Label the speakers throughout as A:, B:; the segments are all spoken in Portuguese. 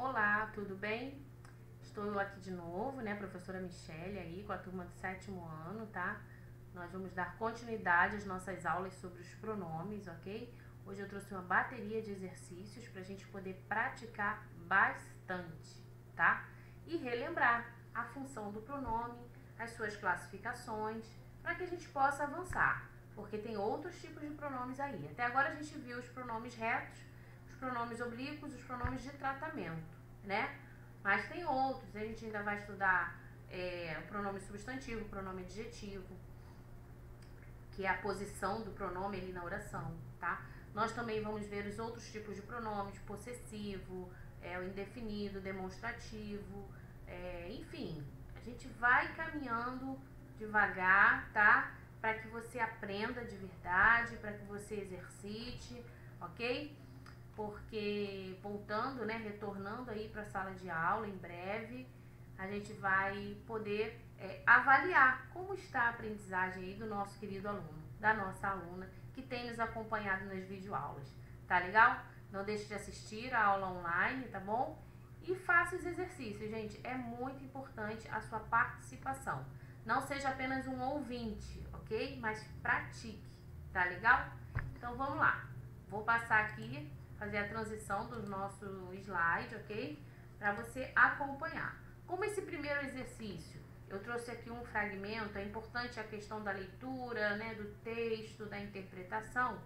A: Olá, tudo bem? Estou eu aqui de novo, né, professora Michele aí com a turma do 7º ano, tá? Nós vamos dar continuidade às nossas aulas sobre os pronomes, ok? Hoje eu trouxe uma bateria de exercícios para a gente poder praticar bastante, tá? E relembrar a função do pronome, as suas classificações, para que a gente possa avançar, porque tem outros tipos de pronomes aí. Até agora a gente viu os pronomes retos, os pronomes oblíquos, os pronomes de tratamento, né? Mas tem outros, a gente ainda vai estudar o pronome substantivo, o pronome adjetivo, que é a posição do pronome ali na oração, tá? Nós também vamos ver os outros tipos de pronomes, possessivo, o indefinido, demonstrativo, enfim, a gente vai caminhando devagar, tá? Para que você aprenda de verdade, para que você exercite, ok? Porque voltando, né, retornando aí para a sala de aula em breve, a gente vai poder avaliar como está a aprendizagem aí do nosso querido aluno, da nossa aluna que tem nos acompanhado nas videoaulas. Tá legal? Não deixe de assistir a aula online, tá bom? E faça os exercícios, gente. É muito importante a sua participação. Não seja apenas um ouvinte, ok? Mas pratique, tá legal? Então vamos lá. Vou passar aqui, fazer a transição do nosso slide, ok? Para você acompanhar. Como esse primeiro exercício, eu trouxe aqui um fragmento, é importante a questão da leitura, né, do texto, da interpretação.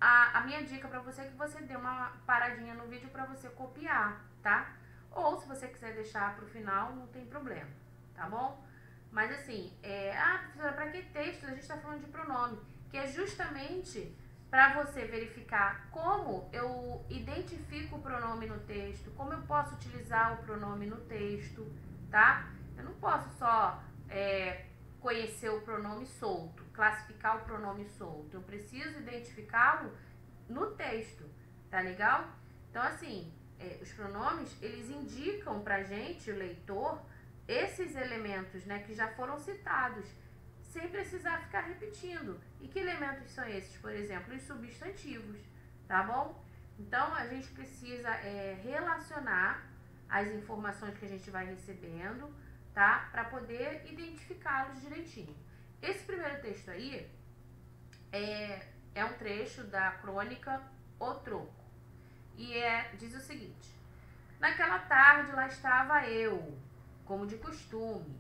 A: A minha dica para você é que você dê uma paradinha no vídeo para você copiar, tá? Ou se você quiser deixar para o final, não tem problema, tá bom? Mas assim, professora, para que texto? A gente está falando de pronome, que é justamente para você verificar como eu identifico o pronome no texto, como eu posso utilizar o pronome no texto, tá? Eu não posso só conhecer o pronome solto, classificar o pronome solto. Eu preciso identificá-lo no texto, tá legal? Então, assim, os pronomes, eles indicam pra gente, o leitor, esses elementos, né, que já foram citados, sem precisar ficar repetindo. E que elementos são esses? Por exemplo, os substantivos, tá bom? Então, a gente precisa relacionar as informações que a gente vai recebendo, tá? Para poder identificá-los direitinho. Esse primeiro texto aí é um trecho da crônica O Troco. E diz o seguinte: naquela tarde lá estava eu, como de costume,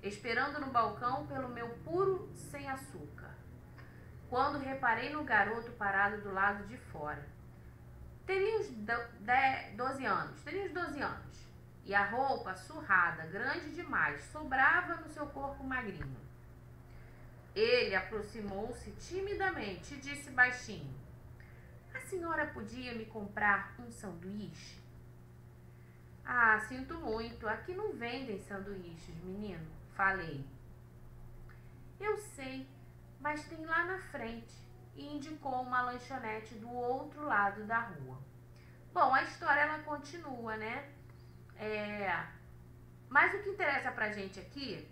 A: esperando no balcão pelo meu puro sem açúcar, quando reparei no garoto parado do lado de fora. Teria uns 12 anos, e a roupa surrada, grande demais, sobrava no seu corpo magrinho. Ele aproximou-se timidamente e disse baixinho: a senhora podia me comprar um sanduíche? Ah, sinto muito, aqui não vendem sanduíches, menino, falei. Eu sei, mas tem lá na frente, e indicou uma lanchonete do outro lado da rua. Bom, a história ela continua, né? Mas o que interessa pra gente aqui,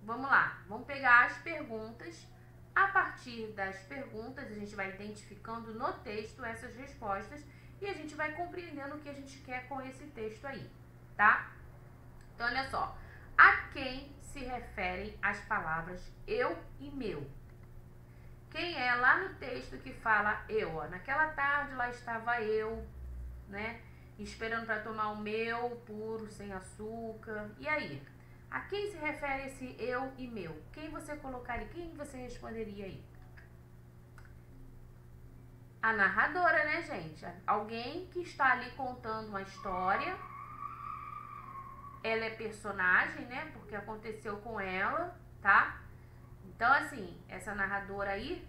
A: vamos lá, vamos pegar as perguntas. A partir das perguntas, a gente vai identificando no texto essas respostas e a gente vai compreendendo o que a gente quer com esse texto aí, tá? Então, olha só. A quem se referem as palavras eu e meu? Quem é lá no texto que fala eu? Ó, naquela tarde lá estava eu, né? Esperando para tomar o meu puro, sem açúcar. E aí? A quem se refere esse eu e meu? Quem você colocaria? Quem você responderia aí? A narradora, né, gente? Alguém que está ali contando uma história. Ela é personagem, né? Porque aconteceu com ela, tá? Então, assim, essa narradora aí,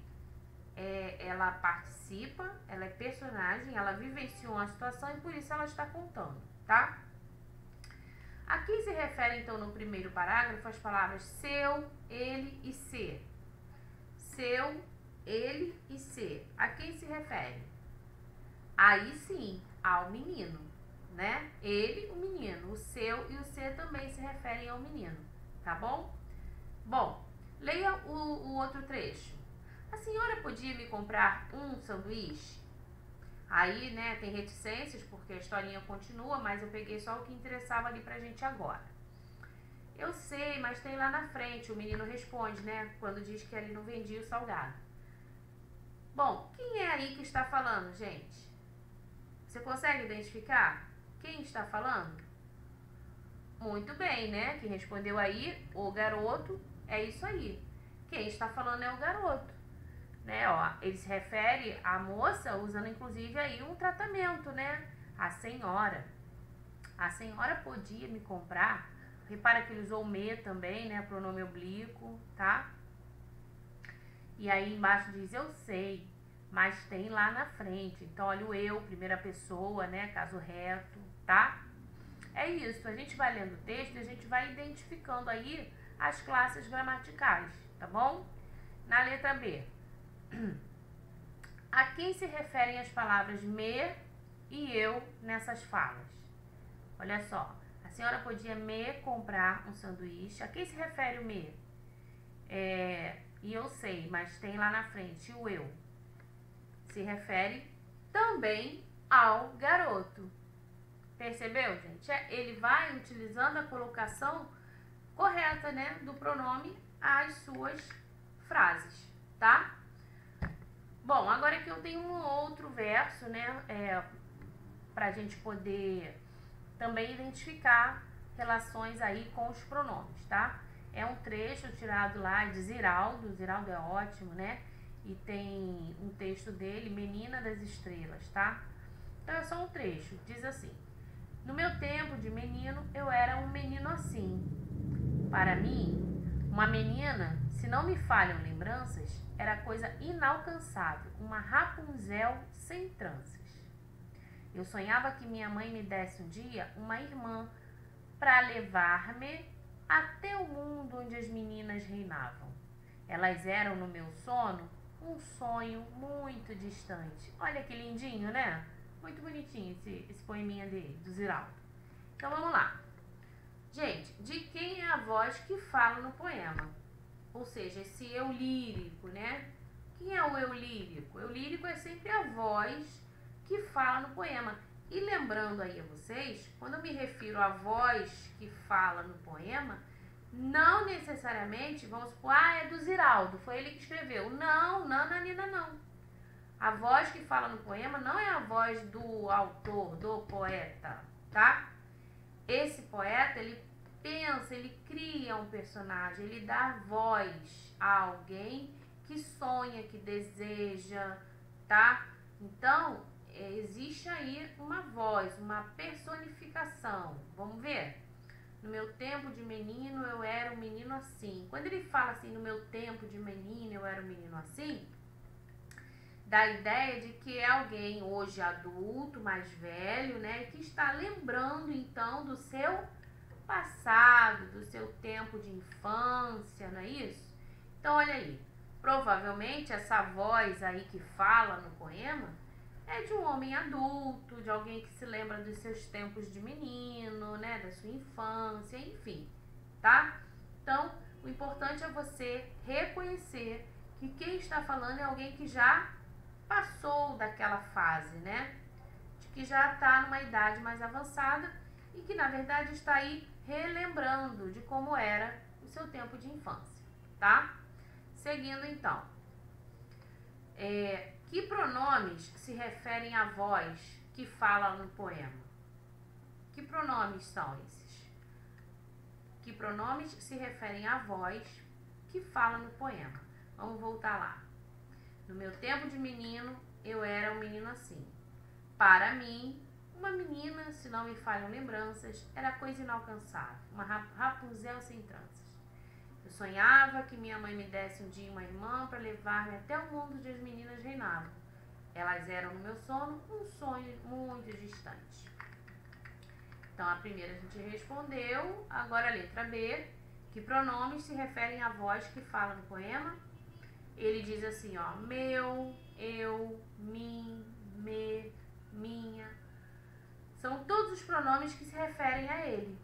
A: ela participa, ela é personagem, ela vivenciou uma situação e por isso ela está contando, tá? A quem se refere, então, no primeiro parágrafo, as palavras seu, ele e ser. Seu, ele e ser. A quem se refere? Aí sim, ao menino, né? Ele, o menino. O seu e o ser também se referem ao menino, tá bom? Bom, leia o outro trecho. A senhora podia me comprar um sanduíche? Aí, né, tem reticências porque a historinha continua, mas eu peguei só o que interessava ali pra gente agora. Eu sei, mas tem lá na frente, o menino responde, né, quando diz que ele não vendia o salgado. Bom, quem é aí que está falando, gente? Você consegue identificar quem está falando? Muito bem, né? Quem respondeu aí, o garoto, é isso aí. Quem está falando é o garoto, né? Ó, ele se refere à moça usando inclusive aí um tratamento, né? A senhora. A senhora podia me comprar. Repara que ele usou o me também, né? Pronome oblíquo, tá? E aí embaixo diz eu sei, mas tem lá na frente. Então, olha o eu, primeira pessoa, né? Caso reto, tá? É isso, a gente vai lendo o texto e a gente vai identificando aí as classes gramaticais, tá bom? Na letra B, a quem se referem as palavras me e eu nessas falas? Olha só, a senhora podia me comprar um sanduíche. A quem se refere o me? E eu sei, mas tem lá na frente o eu. Se refere também ao garoto. Percebeu, gente? Ele vai utilizando a colocação correta, né, do pronome às suas frases, tá? Bom, agora aqui eu tenho um outro verso, né, pra gente poder também identificar relações aí com os pronomes, tá? É um trecho tirado lá de Ziraldo. Ziraldo é ótimo, né? E tem um texto dele, Menina das Estrelas, tá? Então é só um trecho, diz assim: no meu tempo de menino, eu era um menino assim. Para mim, uma menina, se não me falham lembranças, era coisa inalcançável, uma Rapunzel sem tranças. Eu sonhava que minha mãe me desse um dia uma irmã para levar-me até o mundo onde as meninas reinavam. Elas eram, no meu sono, um sonho muito distante. Olha que lindinho, né? Muito bonitinho esse poeminha dele, do Ziraldo. Então vamos lá. Gente, de quem é a voz que fala no poema? Ou seja, esse eu lírico, né? Quem é o eu lírico? O eu lírico é sempre a voz que fala no poema. E lembrando aí a vocês, quando eu me refiro à voz que fala no poema, não necessariamente, vamos supor, é do Ziraldo, foi ele que escreveu. Não, nananina, não. A voz que fala no poema não é a voz do autor, do poeta, tá? Esse poeta, ele pensa, ele cria um personagem, ele dá voz a alguém que sonha, que deseja, tá? Então, existe aí uma voz, uma personificação. Vamos ver? No meu tempo de menino, eu era um menino assim. Quando ele fala assim, no meu tempo de menino, eu era um menino assim, dá a ideia de que é alguém hoje adulto, mais velho, né, que está lembrando então do seu passado, do seu tempo de infância, não é isso? Então olha aí, provavelmente essa voz aí que fala no poema é de um homem adulto, de alguém que se lembra dos seus tempos de menino, né, da sua infância, enfim, tá? Então, o importante é você reconhecer que quem está falando é alguém que já passou daquela fase, né? De que já está numa idade mais avançada e que na verdade está aí relembrando de como era o seu tempo de infância, tá? Seguindo então, que pronomes se referem à voz que fala no poema? Que pronomes são esses? Que pronomes se referem à voz que fala no poema? Vamos voltar lá. No meu tempo de menino, eu era um menino assim. Para mim, uma menina, se não me falham lembranças, era coisa inalcançável, uma Rapunzel sem tranças. Eu sonhava que minha mãe me desse um dia uma irmã para levar-me até o mundo onde as meninas reinavam. Elas eram, no meu sono, um sonho muito distante. Então, a primeira a gente respondeu. Agora a letra B. Que pronomes se referem à voz que fala no poema? Ele diz assim, ó, meu, eu, mim, me, minha. São todos os pronomes que se referem a ele,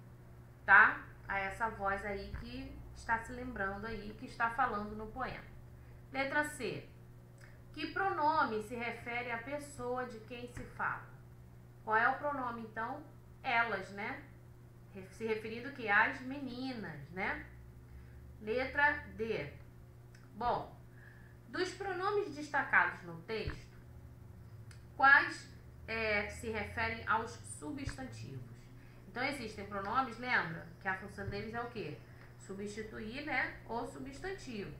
A: tá? A essa voz aí que está se lembrando aí, que está falando no poema. Letra C. Que pronome se refere à pessoa de quem se fala? Qual é o pronome, então? Elas, né? Se referindo que às meninas, né? Letra D. Bom, dos pronomes destacados no texto, quais se referem aos substantivos? Então, existem pronomes, lembra? Que a função deles é o quê? Substituir, né? O substantivo.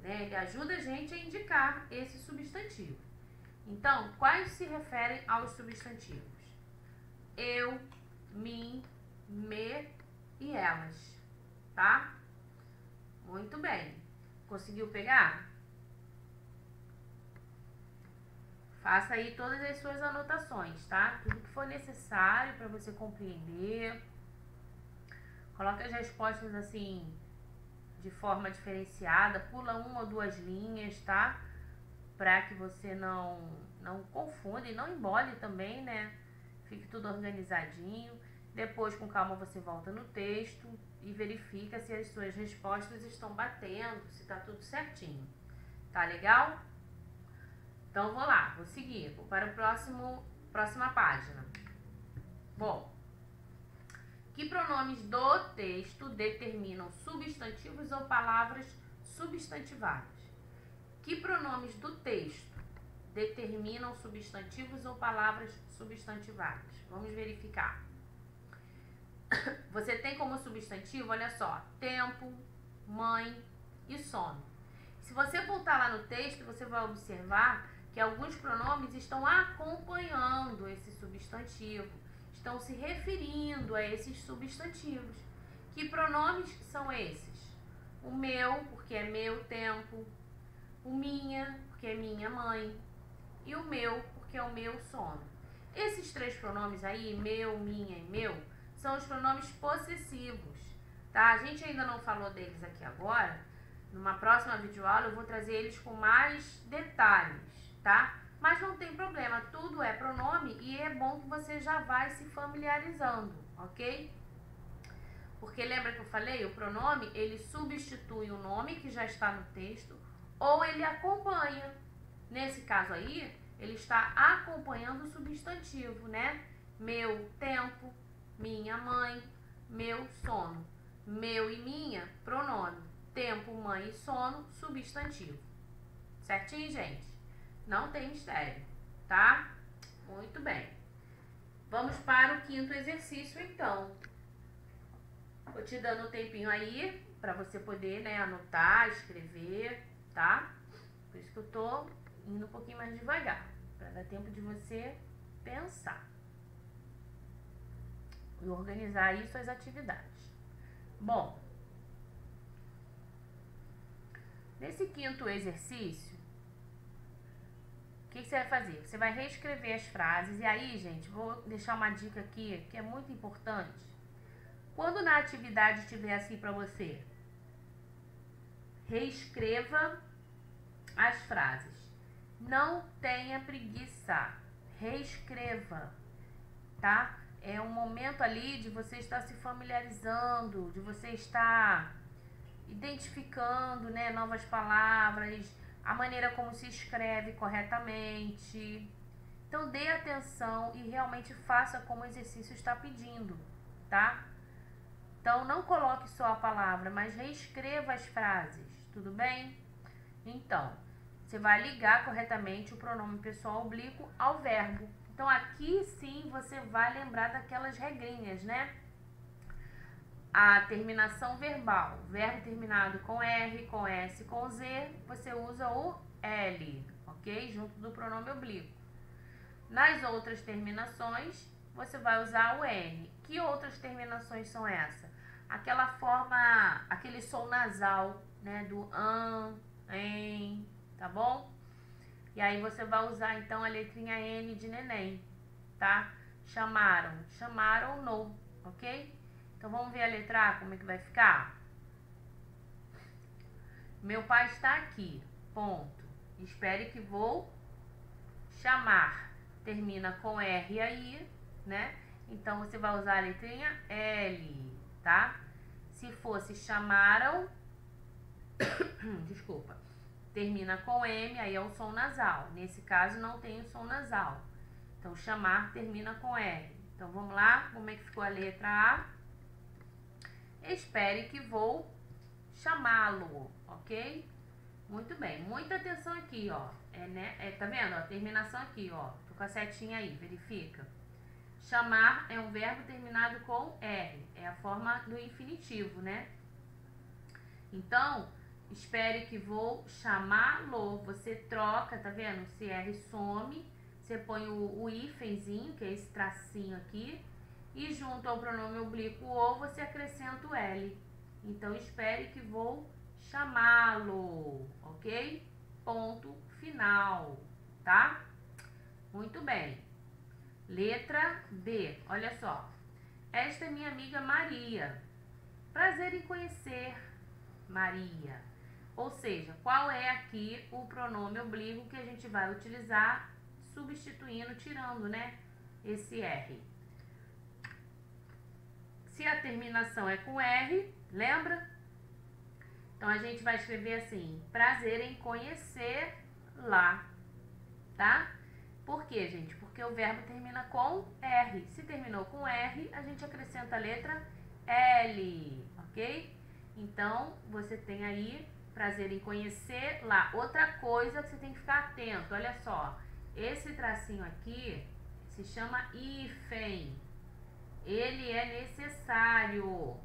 A: Né? Ele ajuda a gente a indicar esse substantivo. Então, quais se referem aos substantivos? Eu, mim, me e elas. Tá? Muito bem. Conseguiu pegar? Faça aí todas as suas anotações, tá? Tudo que for necessário para você compreender. Coloque as respostas assim, de forma diferenciada. Pula uma ou duas linhas, tá? Para que você não confunda e não embole também, né? Fique tudo organizadinho. Depois, com calma, você volta no texto e verifica se as suas respostas estão batendo, se tá tudo certinho. Tá legal? Então, vou lá, vou seguir, vou para o próxima página. Bom, que pronomes do texto determinam substantivos ou palavras substantivadas? Que pronomes do texto determinam substantivos ou palavras substantivadas? Vamos verificar. Você tem como substantivo, olha só, tempo, mãe e sono. Se você voltar lá no texto, você vai observar que alguns pronomes estão acompanhando esse substantivo, estão se referindo a esses substantivos. Que pronomes são esses? O meu, porque é meu tempo, o minha, porque é minha mãe, e o meu, porque é o meu sono. Esses três pronomes aí, meu, minha e meu, são os pronomes possessivos, tá? A gente ainda não falou deles aqui agora. Numa próxima videoaula eu vou trazer eles com mais detalhes, tá? Mas não tem problema, tudo é pronome e é bom que você já vai se familiarizando, ok? Porque lembra que eu falei, o pronome, ele substitui o nome que já está no texto ou ele acompanha. Nesse caso aí, ele está acompanhando o substantivo, né? Meu tempo, minha mãe, meu sono. Meu e minha, pronome. Tempo, mãe e sono, substantivo. Certinho, gente? Não tem mistério, tá? Muito bem. Vamos para o quinto exercício, então. Vou te dando um tempinho aí para você poder, né, anotar, escrever, tá? Por isso que eu tô indo um pouquinho mais devagar, para dar tempo de você pensar e organizar aí suas atividades. Bom, nesse quinto exercício, o que você vai fazer? Você vai reescrever as frases e aí, gente, vou deixar uma dica aqui que é muito importante. Quando na atividade estiver assim para você, reescreva as frases. Não tenha preguiça. Reescreva, tá? É um momento ali de você estar se familiarizando, de você estar identificando, né, novas palavras, a maneira como se escreve corretamente. Então, dê atenção e realmente faça como o exercício está pedindo, tá? Então, não coloque só a palavra, mas reescreva as frases, tudo bem? Então, você vai ligar corretamente o pronome pessoal oblíquo ao verbo. Então, aqui sim você vai lembrar daquelas regrinhas, né? A terminação verbal, verbo terminado com R, com S, com Z, você usa o L, ok? Junto do pronome oblíquo. Nas outras terminações, você vai usar o N. Que outras terminações são essas? Aquela forma, aquele som nasal, né? Do em, tá bom? E aí você vai usar então a letrinha N de neném, tá? Chamaram, chamaram no, ok? Então vamos ver a letra A, como é que vai ficar? Meu pai está aqui, ponto. Espere que vou chamar. Termina com R aí, né? Então você vai usar a letrinha L, tá? Se fosse chamaram, desculpa. termina com M, aí é o som nasal. Nesse caso, não tem o som nasal. Então, chamar termina com R. Então, vamos lá. Como é que ficou a letra A? Espere que vou chamá-lo, ok? Muito bem. Muita atenção aqui, ó. Tá vendo? Ó, terminação aqui, ó. Tô com a setinha aí, verifica. Chamar é um verbo terminado com R. É a forma do infinitivo, né? Então, espere que vou chamá-lo. Você troca, tá vendo? Se R some, você põe o hífenzinho, que é esse tracinho aqui, e junto ao pronome oblíquo o, você acrescenta o L. Então, espere que vou chamá-lo, ok? Ponto final, tá? Muito bem. Letra B, olha só. Esta é minha amiga Maria. Prazer em conhecer Maria. Ou seja, qual é aqui o pronome oblíquo que a gente vai utilizar substituindo, tirando, né, esse R. Se a terminação é com R, lembra? Então, a gente vai escrever assim, prazer em conhecer lá, tá? Por quê, gente? Porque o verbo termina com R. Se terminou com R, a gente acrescenta a letra L, ok? Então, você tem aí prazer em conhecer lá. Outra coisa que você tem que ficar atento, olha só. Esse tracinho aqui se chama hífen. Ele é necessário.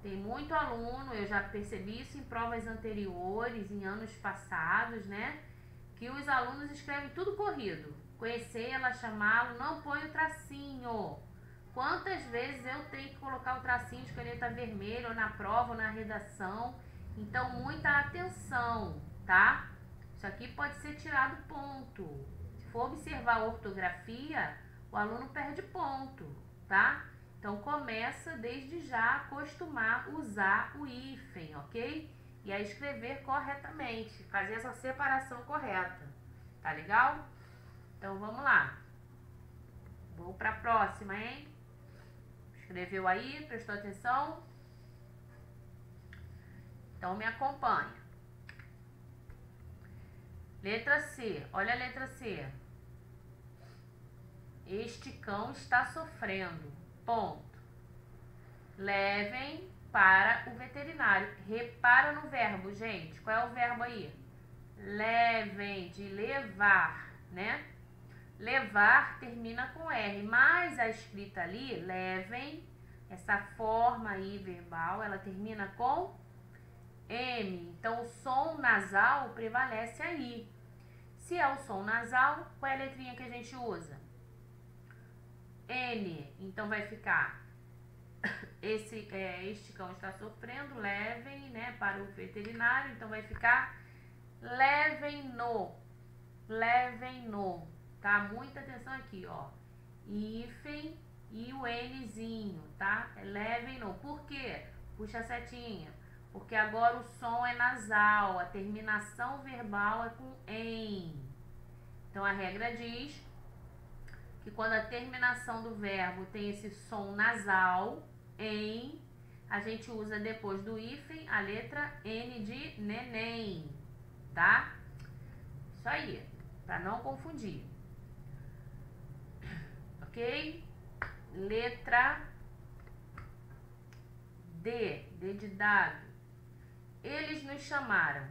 A: Tem muito aluno, eu já percebi isso em provas anteriores, em anos passados, né? Que os alunos escrevem tudo corrido. Conhecê-la, chamá-lo, não põe o tracinho. Quantas vezes eu tenho que colocar o tracinho de caneta vermelha ou na prova ou na redação? Então, muita atenção, tá? Isso aqui pode ser tirado ponto. Se for observar a ortografia, o aluno perde ponto, tá? Então, começa desde já a acostumar usar o hífen, ok? E a escrever corretamente, fazer essa separação correta, tá legal? Então, vamos lá. Vou para a próxima, hein? Escreveu aí? Prestou atenção? Então, me acompanha. Letra C. Olha a letra C. Este cão está sofrendo. Ponto. Levem para o veterinário. Repara no verbo, gente. Qual é o verbo aí? Levem, de levar, né? Levar termina com R, mas a escrita ali, levem, essa forma aí verbal, ela termina com M. Então, o som nasal prevalece aí. Se é o som nasal, qual é a letrinha que a gente usa? N. Então, vai ficar este cão está sofrendo, levem, né, para o veterinário. Então, vai ficar levem-no. Levem-no. Tá? Muita atenção aqui, ó. Hífen e o Nzinho, tá? Levem-no. Por quê? Puxa a setinha. Porque agora o som é nasal, a terminação verbal é com em. Então, a regra diz que quando a terminação do verbo tem esse som nasal, em, a gente usa depois do hífen a letra N de neném, tá? Isso aí, para não confundir. Ok? Letra D, D de dado. Eles nos chamaram.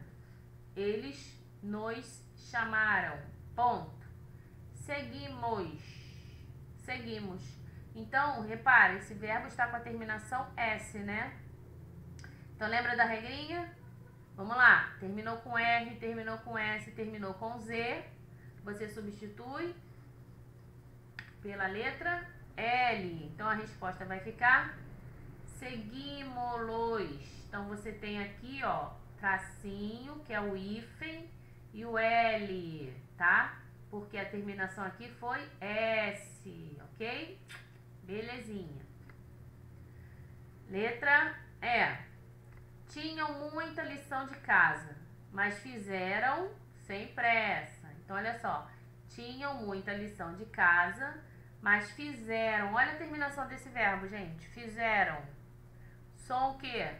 A: Eles nos chamaram. Ponto. Seguimos. Seguimos. Então, repara, esse verbo está com a terminação S, né? Então, lembra da regrinha? Vamos lá. Terminou com R, terminou com S, terminou com Z. Você substitui pela letra L. Então, a resposta vai ficar seguimos-los. Então, você tem aqui, ó, tracinho, que é o hífen, e o L, tá? Porque a terminação aqui foi S, ok? Belezinha. Letra E. Tinham muita lição de casa, mas fizeram sem pressa. Então, olha só. Tinham muita lição de casa, mas fizeram. Olha a terminação desse verbo, gente. Fizeram. Som o quê?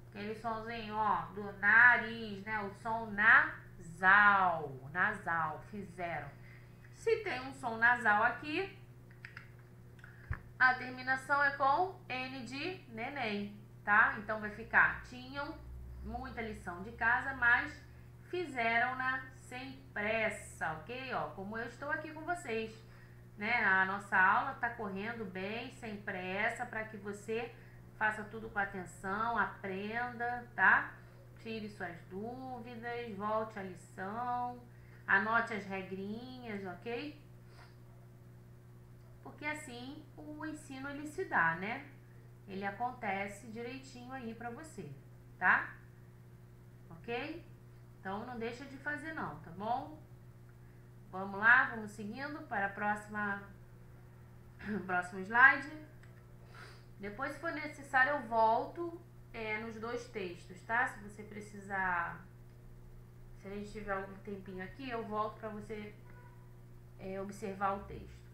A: Aquele somzinho, ó, do nariz, né? O som na nasal, fizeram. Se tem um som nasal aqui, a terminação é com N de neném, tá? Então vai ficar, tinham muita lição de casa, mas fizeram-na sem pressa, ok? Ó, como eu estou aqui com vocês, né? A nossa aula tá correndo bem, sem pressa, para que você faça tudo com atenção, aprenda, tá? Tire suas dúvidas, volte à lição, anote as regrinhas, ok? Porque assim o ensino ele se dá, né? Ele acontece direitinho aí pra você, tá? Ok? Então não deixa de fazer não, tá bom? Vamos lá, vamos seguindo para a próximo slide. Depois, se for necessário, eu volto nos dois textos, tá? Se você precisar, se a gente tiver algum tempinho aqui, eu volto para você observar o texto.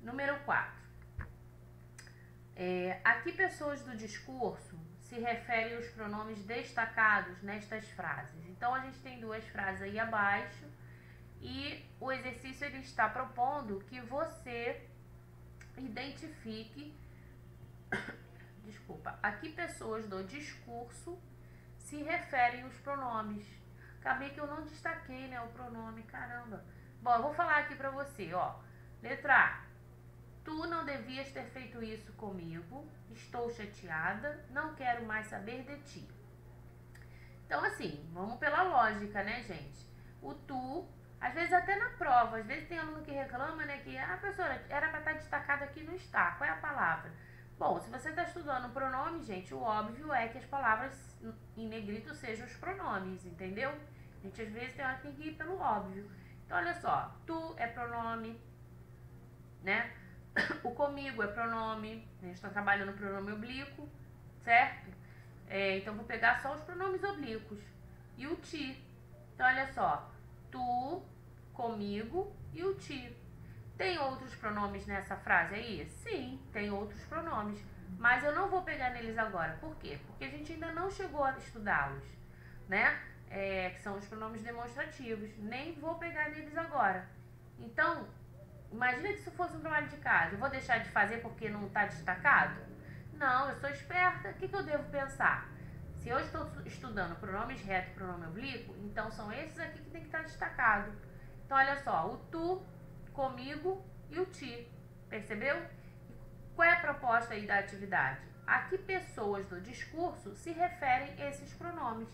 A: Número 4. Aqui, pessoas do discurso se referem aos pronomes destacados nestas frases. Então, a gente tem duas frases aí abaixo e o exercício ele está propondo que você identifique, aqui pessoas do discurso se referem aos pronomes. Acabei que eu não destaquei, né, o pronome, caramba. Bom, eu vou falar aqui pra você, ó. Letra A. Tu não devias ter feito isso comigo. Estou chateada. Não quero mais saber de ti. Então, assim, vamos pela lógica, né, gente? O tu, às vezes até na prova, às vezes tem aluno que reclama, né, que professora, era pra estar destacado aqui, não está. Qual é a palavra? Bom, se você está estudando pronome, gente, o óbvio é que as palavras em negrito sejam os pronomes, entendeu? A gente às vezes tem que ir pelo óbvio. Então, olha só, tu é pronome, né? O comigo é pronome, a gente está trabalhando o pronome oblíquo, certo? Então, vou pegar só os pronomes oblíquos. E o ti. Então, olha só, tu, comigo e o ti. Tem outros pronomes nessa frase aí? Sim, tem outros pronomes. Mas eu não vou pegar neles agora. Por quê? Porque a gente ainda não chegou a estudá-los, né? Que são os pronomes demonstrativos. Nem vou pegar neles agora. Então, imagina que isso fosse um trabalho de casa. Eu vou deixar de fazer porque não está destacado? Não, eu sou esperta. O que eu devo pensar? Se eu estou estudando pronomes reto e pronome oblíquo, então são esses aqui que tem que estar destacado. Então, olha só, o tu, comigo e o ti. Percebeu? Qual é a proposta aí da atividade? A que pessoas do discurso se referem esses pronomes?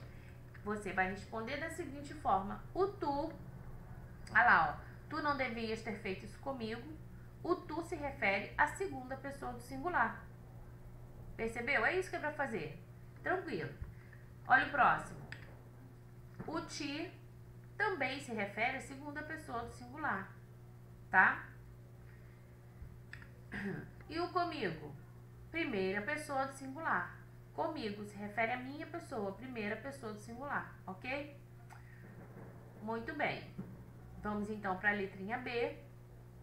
A: Você vai responder da seguinte forma. O tu, olha lá, ó. Tu não devias ter feito isso comigo. O tu se refere à segunda pessoa do singular. Percebeu? É isso que é pra fazer. Tranquilo. Olha o próximo. O ti também se refere à segunda pessoa do singular. Tá? E o comigo? Primeira pessoa do singular. Comigo se refere à minha pessoa, primeira pessoa do singular, ok? Muito bem. Vamos então para a letrinha B,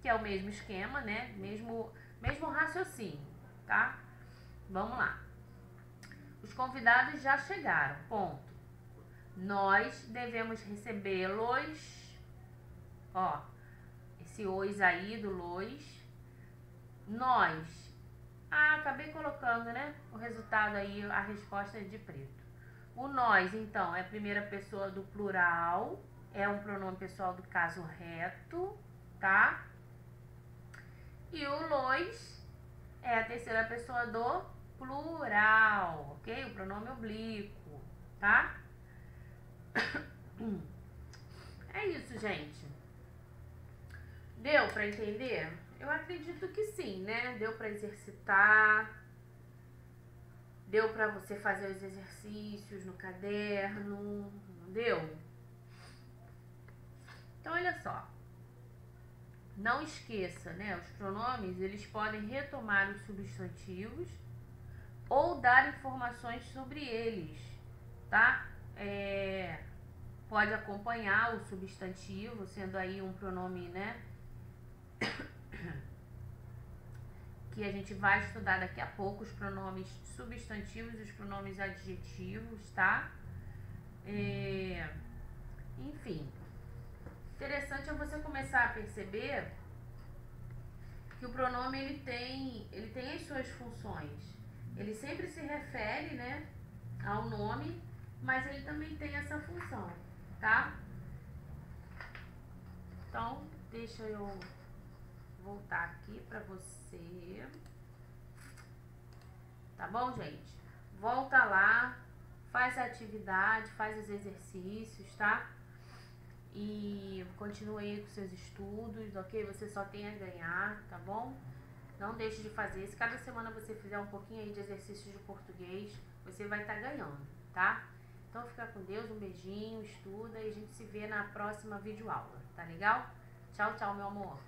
A: que é o mesmo esquema, né? Mesmo raciocínio, tá? Vamos lá. Os convidados já chegaram, ponto. Nós devemos recebê-los, ó, esse os aí do los. Nós. Acabei colocando, né? O resultado aí, a resposta é de preto. O nós, então, é a primeira pessoa do plural, é um pronome pessoal do caso reto, tá? E o los é a terceira pessoa do plural, ok? O pronome oblíquo, tá? É isso, gente. Deu pra entender? Eu acredito que sim, né? Deu pra exercitar, deu pra você fazer os exercícios no caderno, deu? Então, olha só. Não esqueça, né? Os pronomes, eles podem retomar os substantivos ou dar informações sobre eles, tá? Pode acompanhar o substantivo, sendo aí um pronome, né? Que a gente vai estudar daqui a pouco, os pronomes substantivos e os pronomes adjetivos, tá? Enfim, Interessante é você começar a perceber que o pronome ele tem as suas funções. Ele sempre se refere, né, ao nome, mas ele também tem essa função, tá? Então, deixa eu voltar aqui pra você. Tá bom, gente? Volta lá, faz a atividade, faz os exercícios, tá? E continue aí com seus estudos, ok? Você só tem a ganhar, tá bom? Não deixe de fazer. Se cada semana você fizer um pouquinho aí de exercícios de português, você vai estar ganhando, tá? Então fica com Deus, um beijinho, estuda e a gente se vê na próxima videoaula, tá legal? Tchau, tchau, meu amor.